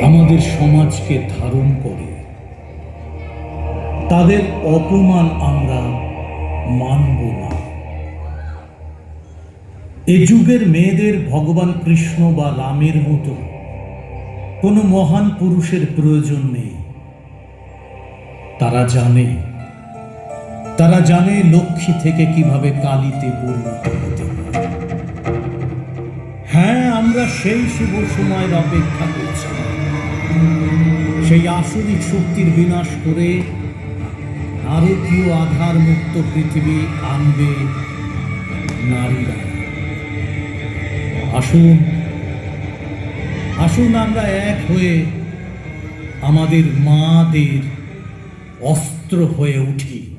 আমাদের সমাজকে ধারণ করে। তাদের অপমান আমরা মানব না। এ যুগের মেয়েদের ভগবান কৃষ্ণ বা রামের মতো কোনো মহান পুরুষের প্রয়োজন নেই। তারা জানে লক্ষ্মী থেকে কিভাবে কালীতে পরিণত হতে হয়। হ্যাঁ, আমরা সেই শুভ সময়ের অপেক্ষা করছি। সেই আসরিক শক্তির বিনাশ করে নারকীয় আধার মুক্ত পৃথিবী আনবে নারীরা। আসুন আমরা এক হয়ে আমাদের মাদের অস্ত্র হয়ে উঠি।